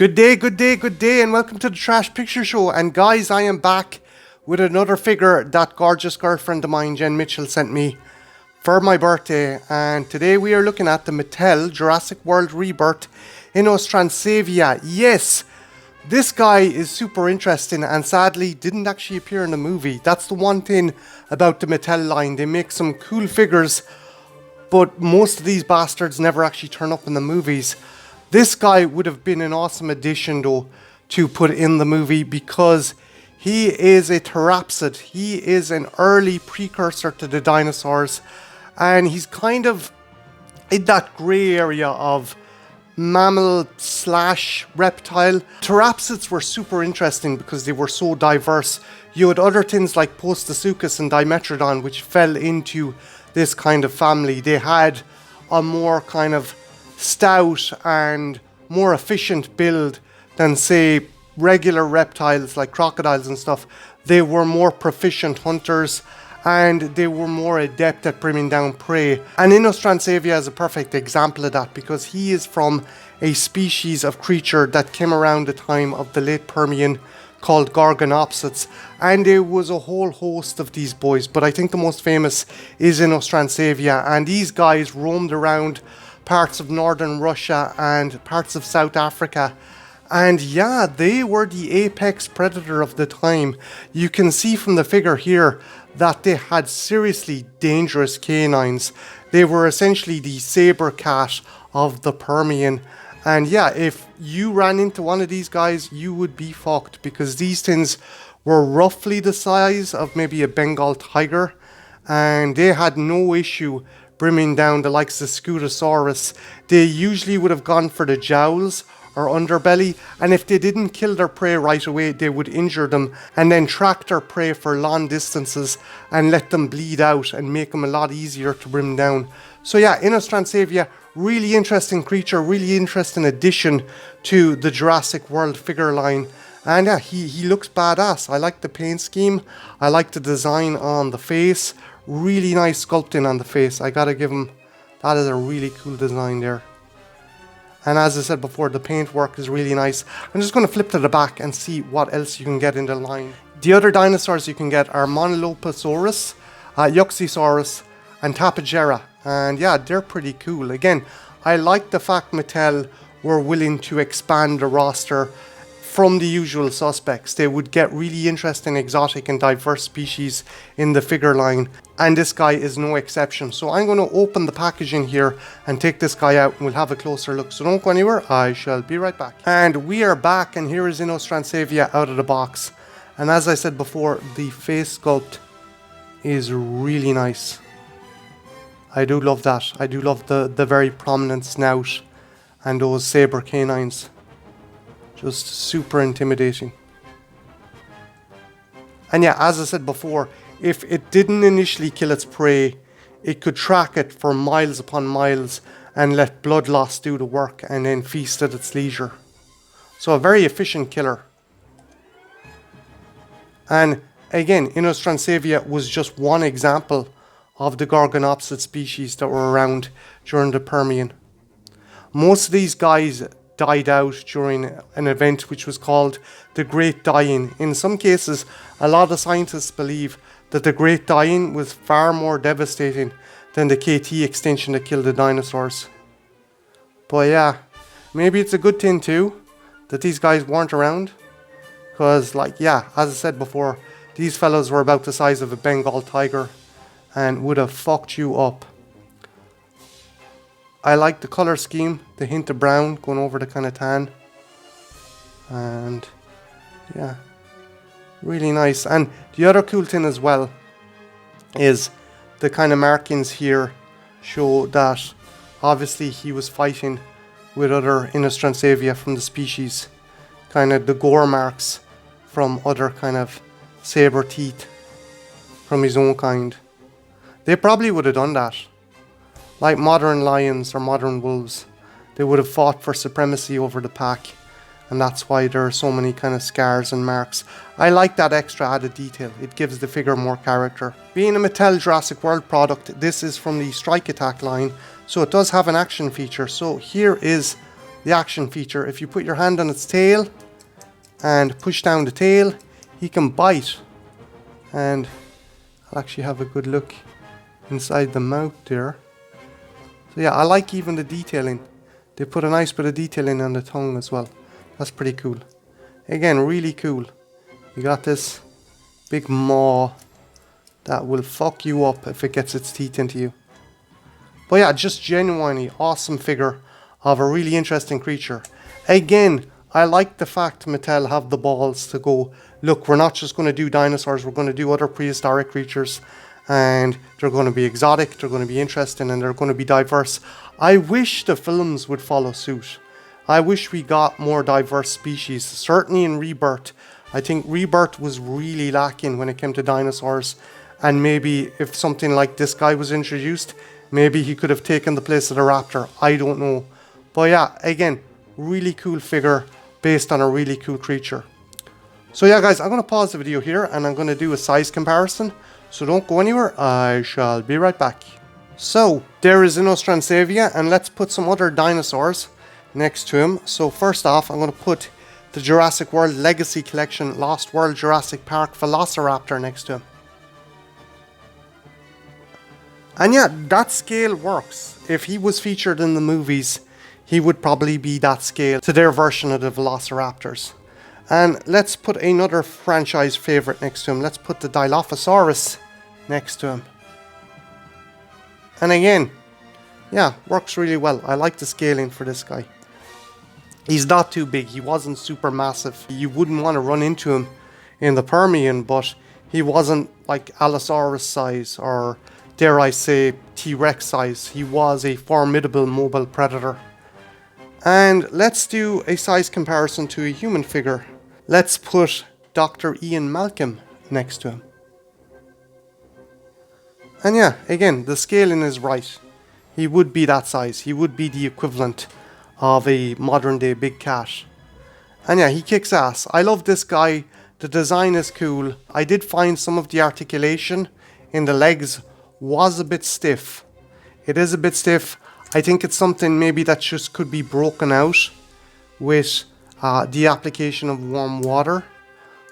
Good day, good day, good day, and welcome to the Trash Picture Show. And guys, I am back with another figure that gorgeous girlfriend of mine, Jen Mitchell, sent me for my birthday. And today we are looking at the Mattel Jurassic World Rebirth Inostrancevia. Yes, this guy is super interesting and sadly didn't actually appear in the movie. That's the one thing about the Mattel line. They make some cool figures, but most of these bastards never actually turn up in the movies. This guy would have been an awesome addition though to put in the movie because he is a therapsid. He is an early precursor to the dinosaurs, and he's kind of in that grey area of mammal slash reptile. Therapsids were super interesting because they were so diverse. You had other things like Postosuchus and Dimetrodon which fell into this kind of family. They had a more kind of stout and more efficient build than say regular reptiles like crocodiles and stuff. They were more proficient hunters and they were more adept at bringing down prey. And Inostrancevia is a perfect example of that because he is from a species of creature that came around the time of the late Permian called Gorgonopsids, and there was a whole host of these boys, but I think the most famous is Inostrancevia, and these guys roamed around parts of northern Russia and parts of South Africa. And yeah, they were the apex predator of the time. You can see from the figure here that they had seriously dangerous canines. They were essentially the saber cat of the Permian. And yeah, if you ran into one of these guys, you would be fucked because these things were roughly the size of maybe a Bengal tiger, and they had no issue brimming down the likes of Scutosaurus. They usually would have gone for the jowls or underbelly, and if they didn't kill their prey right away, they would injure them and then track their prey for long distances and let them bleed out and make them a lot easier to brim down. So yeah, Inostrancevia, really interesting creature, really interesting addition to the Jurassic World figure line. And yeah, he looks badass. I like the paint scheme. I like the design on the face. Really nice sculpting on the face. I gotta give him, that is a really cool design there. And as I said before, the paint work is really nice. I'm just going to flip to the back and see what else you can get in the line. The other dinosaurs you can get are Monoloposaurus, Yuxosaurus, and Tapejara. And yeah, they're pretty cool. Again, I like the fact Mattel were willing to expand the roster from the usual suspects. They would get really interesting, exotic and diverse species in the figure line, and this guy is no exception. So I'm going to open the packaging here and take this guy out and we'll have a closer look. So don't go anywhere, I shall be right back. And we are back, and here is Inostrancevia out of the box. And as I said before, the face sculpt is really nice. I do love that. I do love the very prominent snout and those saber canines. Just super intimidating. And yeah, as I said before, if it didn't initially kill its prey, it could track it for miles upon miles and let blood loss do the work and then feast at its leisure. So a very efficient killer. And again, Inostrancevia was just one example of the Gorgonopsid species that were around during the Permian. Most of these guys died out during an event which was called the Great Dying. In some cases, a lot of scientists believe that the Great Dying was far more devastating than the KT extinction that killed the dinosaurs. But yeah, maybe it's a good thing too that these guys weren't around, because like yeah, as I said before, these fellows were about the size of a Bengal tiger and would have fucked you up. I like the color scheme, the hint of brown going over the kind of tan. And yeah, really nice. And the other cool thing as well is the kind of markings here show that obviously he was fighting with other Inostrancevia from the species. Kind of the gore marks from other kind of saber teeth from his own kind. They probably would have done that. Like modern lions or modern wolves, they would have fought for supremacy over the pack, and that's why there are so many kind of scars and marks. I like that extra added detail. It gives the figure more character. Being a Mattel Jurassic World product, this is from the Strike Attack line, so it does have an action feature. So here is the action feature. If you put your hand on its tail and push down the tail, he can bite. And I'll actually have a good look inside the mouth there. So yeah, I like even the detailing. They put a nice bit of detailing on the tongue as well. That's pretty cool. Again, really cool. You got this big maw that will fuck you up if it gets its teeth into you. But yeah, just genuinely awesome figure of a really interesting creature. Again, I like the fact Mattel have the balls to go, look, we're not just going to do dinosaurs, we're going to do other prehistoric creatures. And they're going to be exotic, they're going to be interesting, and they're going to be diverse. I wish the films would follow suit. I wish we got more diverse species. Certainly in Rebirth. I think Rebirth was really lacking when it came to dinosaurs. And maybe if something like this guy was introduced, maybe he could have taken the place of the raptor. I don't know. But yeah, again, really cool figure based on a really cool creature. So yeah guys, I'm going to pause the video here and I'm going to do a size comparison. So don't go anywhere, I shall be right back. So, there is Inostrancevia, and let's put some other dinosaurs next to him. So first off, I'm going to put the Jurassic World Legacy Collection Lost World Jurassic Park Velociraptor next to him. And yeah, that scale works. If he was featured in the movies, he would probably be that scale to their version of the Velociraptors. And let's put another franchise favorite next to him. Let's put the Dilophosaurus next to him. And again, yeah, works really well. I like the scaling for this guy. He's not too big. He wasn't super massive. You wouldn't want to run into him in the Permian, but he wasn't like Allosaurus size or, dare I say, T-Rex size. He was a formidable mobile predator. And let's do a size comparison to a human figure. Let's put Dr. Ian Malcolm next to him. And yeah, again, the scaling is right. He would be that size. He would be the equivalent of a modern day big cat. And yeah, he kicks ass. I love this guy. The design is cool. I did find some of the articulation in the legs was a bit stiff. It is a bit stiff. I think it's something maybe that just could be broken out with the application of warm water.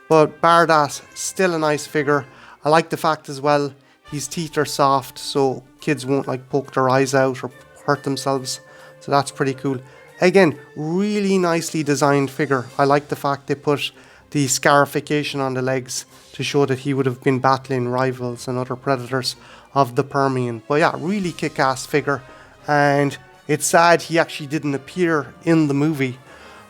But bar that, still a nice figure. I like the fact as well, his teeth are soft, so kids won't like poke their eyes out or hurt themselves. So that's pretty cool. Again, really nicely designed figure. I like the fact they put the scarification on the legs to show that he would have been battling rivals and other predators of the Permian. But yeah, really kick-ass figure. And it's sad he actually didn't appear in the movie.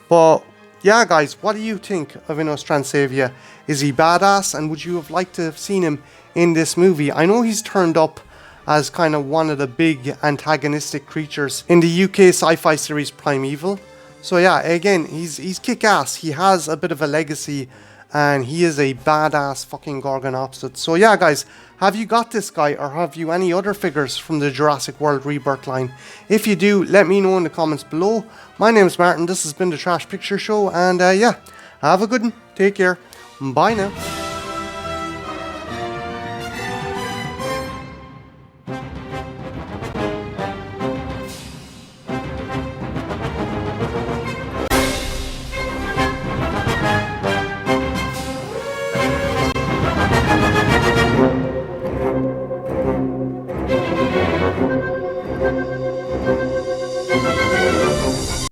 But yeah, guys, what do you think of Inostrancevia? Is he badass? And would you have liked to have seen him in this movie? I know he's turned up as kind of one of the big antagonistic creatures in the UK sci-fi series Primeval. So yeah, again, he's kick-ass. He has a bit of a legacy and he is a badass fucking Gorgonopsid. So yeah, guys, have you got this guy or have you any other figures from the Jurassic World Rebirth line? If you do, let me know in the comments below. My name is Martin, this has been the Trash Picture Show, and yeah, have a good one, take care, bye now.